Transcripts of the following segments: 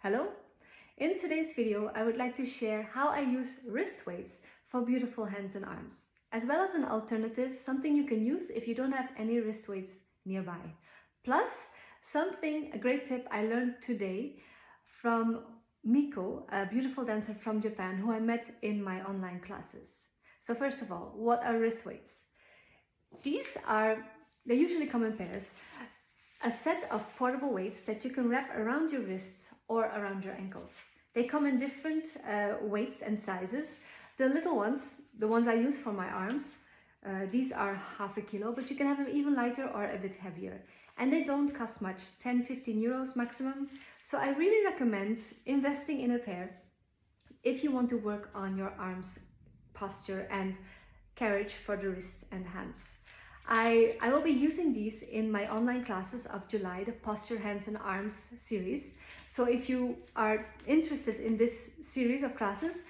Hello! In today's video, I would like to share how I use wrist weights for beautiful hands and arms, as well as an alternative, something you can use if you don't have any wrist weights nearby. Plus, a great tip I learned today from Miko, a beautiful dancer from Japan who I met in my online classes. So first of all, what are wrist weights? They usually come in pairs. A set of portable weights that you can wrap around your wrists or around your ankles. They come in different weights and sizes. The little ones, the ones I use for my arms, these are half a kilo, but you can have them even lighter or a bit heavier. And they don't cost much, 10-15 euros maximum. So I really recommend investing in a pair if you want to work on your arms, posture and carriage for the wrists and hands. I will be using these in my online classes of July, the Posture, Hands and Arms series. So if you are interested in this series of classes,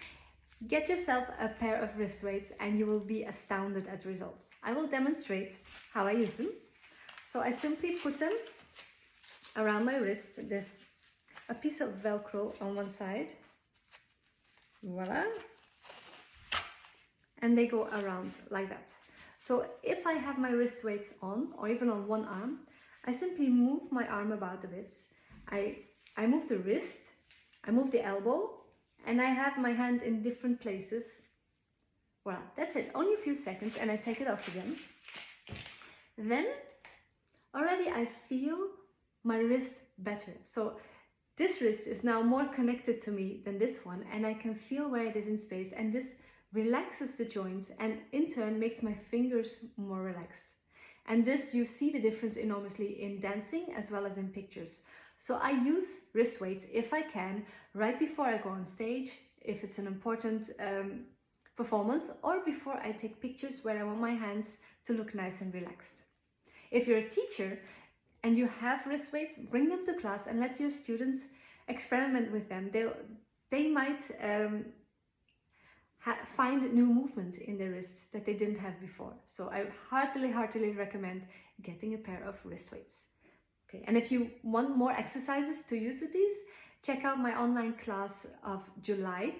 get yourself a pair of wrist weights and you will be astounded at results. I will demonstrate how I use them. So I simply put them around my wrist. There's a piece of Velcro on one side. Voila. And they go around like that. So if I have my wrist weights on, or even on one arm, I simply move my arm about a bit. I move the wrist, I move the elbow, and I have my hand in different places. Well, that's it, only a few seconds, and I take it off again. Then already I feel my wrist better. So this wrist is now more connected to me than this one, and I can feel where it is in space, and this relaxes the joint and in turn makes my fingers more relaxed. And this, you see the difference enormously in dancing as well as in pictures. So I use wrist weights if I can right before I go on stage, if it's an important performance, or before I take pictures where I want my hands to look nice and relaxed. If you're a teacher and you have wrist weights, bring them to class and let your students experiment with them. They might find new movement in their wrists that they didn't have before. So I heartily recommend getting a pair of wrist weights. Okay, and if you want more exercises to use with these, check out my online class of July,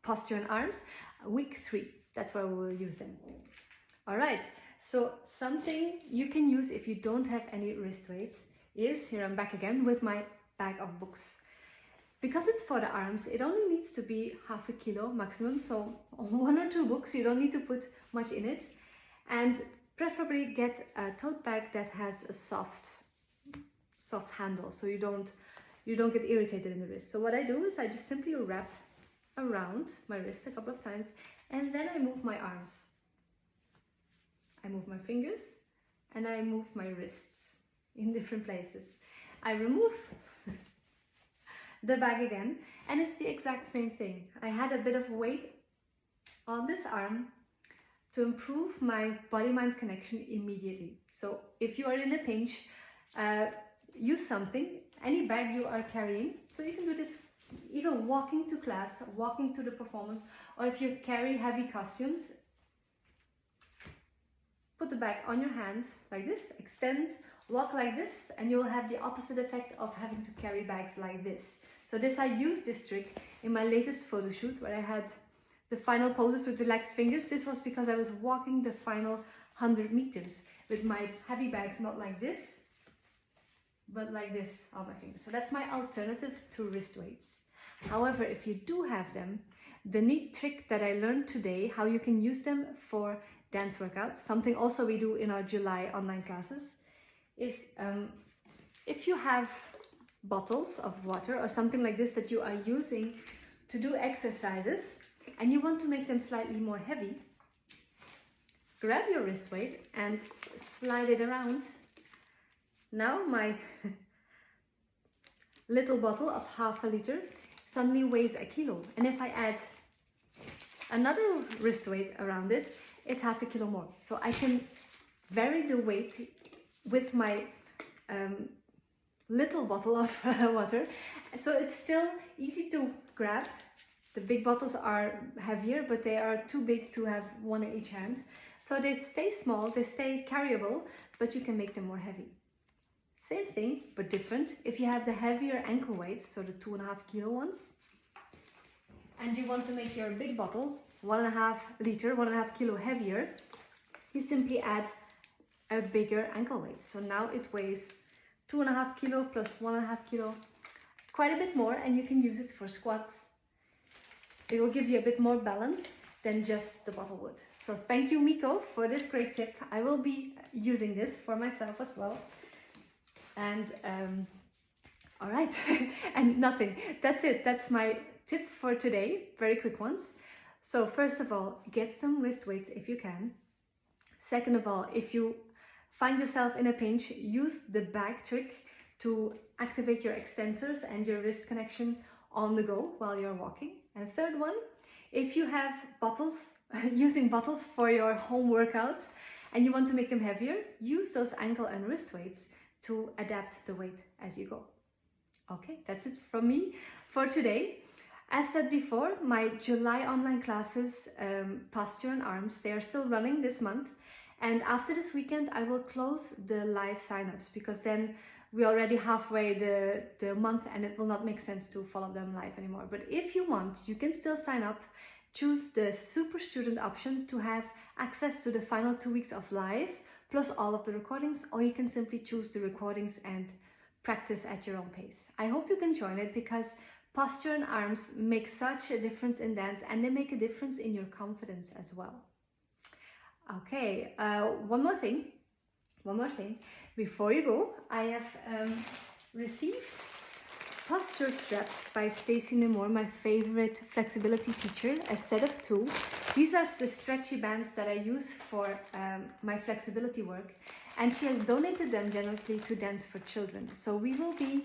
Posture and Arms, week 3. That's where we will use them. All right, so something you can use if you don't have any wrist weights is, here I'm back again with my bag of books. Because it's for the arms, it only needs to be half a kilo maximum, so 1 or 2 books, you don't need to put much in it. And preferably get a tote bag that has a soft handle, so you don't get irritated in the wrist. So what I do is I just simply wrap around my wrist a couple of times, and then I move my arms. I move my fingers, and I move my wrists in different places. I remove the bag again, and it's the exact same thing. I had a bit of weight on this arm to improve my body-mind connection immediately. So if you are in a pinch, use something, any bag you are carrying. So you can do this even walking to class, walking to the performance, or if you carry heavy costumes, put the bag on your hand like this, extend, walk like this, and you'll have the opposite effect of having to carry bags like this. So I used this trick in my latest photo shoot where I had the final poses with relaxed fingers. This was because I was walking the final 100 meters with my heavy bags, not like this, but like this on my fingers. So that's my alternative to wrist weights. However, if you do have them, the neat trick that I learned today, how you can use them for dance workouts, something also we do in our July online classes, is if you have bottles of water or something like this that you are using to do exercises and you want to make them slightly more heavy, grab your wrist weight and slide it around. Now my little bottle of half a liter suddenly weighs a kilo, and if I add another wrist weight around it, it's half a kilo more. So I can vary the weight with my little bottle of water, so it's still easy to grab. The big bottles are heavier, but they are too big to have one in each hand, so they stay small, they stay carryable, but you can make them more heavy. Same thing, but different. If you have the heavier ankle weights, so the 2.5 kilo ones, and you want to make your big bottle 1.5 liter, 1.5 kilo heavier, you simply add a bigger ankle weight. So now it weighs 2.5 kilo plus 1.5 kilo, quite a bit more, and you can use it for squats. It will give you a bit more balance than just the bottle would. So thank you, Miko, for this great tip. I will be using this for myself as well. And all right, and nothing. That's it. That's my tip for today. Very quick ones. So first of all, get some wrist weights if you can. Second of all, if you find yourself in a pinch, use the bag trick to activate your extensors and your wrist connection on the go while you're walking. And third one, if you have bottles, using bottles for your home workouts and you want to make them heavier, use those ankle and wrist weights to adapt the weight as you go. Okay, that's it from me for today. As said before, my July online classes, Posture and Arms, they are still running this month. And after this weekend, I will close the live signups because then we're already halfway the month and it will not make sense to follow them live anymore. But if you want, you can still sign up. Choose the super student option to have access to the final 2 weeks of live plus all of the recordings, or you can simply choose the recordings and practice at your own pace. I hope you can join it because posture and arms make such a difference in dance, and they make a difference in your confidence as well. Okay, one more thing. Before you go, I have received posture straps by Stacey Nemore, my favorite flexibility teacher, a set of 2. These are the stretchy bands that I use for my flexibility work, and she has donated them generously to Dance for Children. So we will be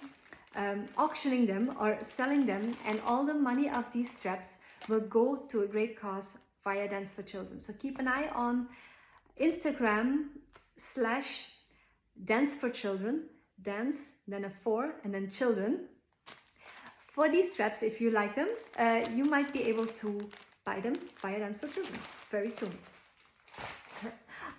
auctioning them or selling them, and all the money of these straps will go to a great cause via Dance for Children. So keep an eye on Instagram /Dance for Children, dance, then a 4, and then children. For these straps, if you like them, you might be able to buy them via Dance for Children very soon.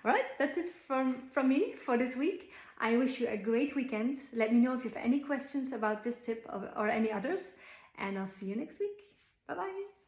All right, that's it from me for this week. I wish you a great weekend. Let me know if you have any questions about this tip or any others, and I'll see you next week. Bye-bye.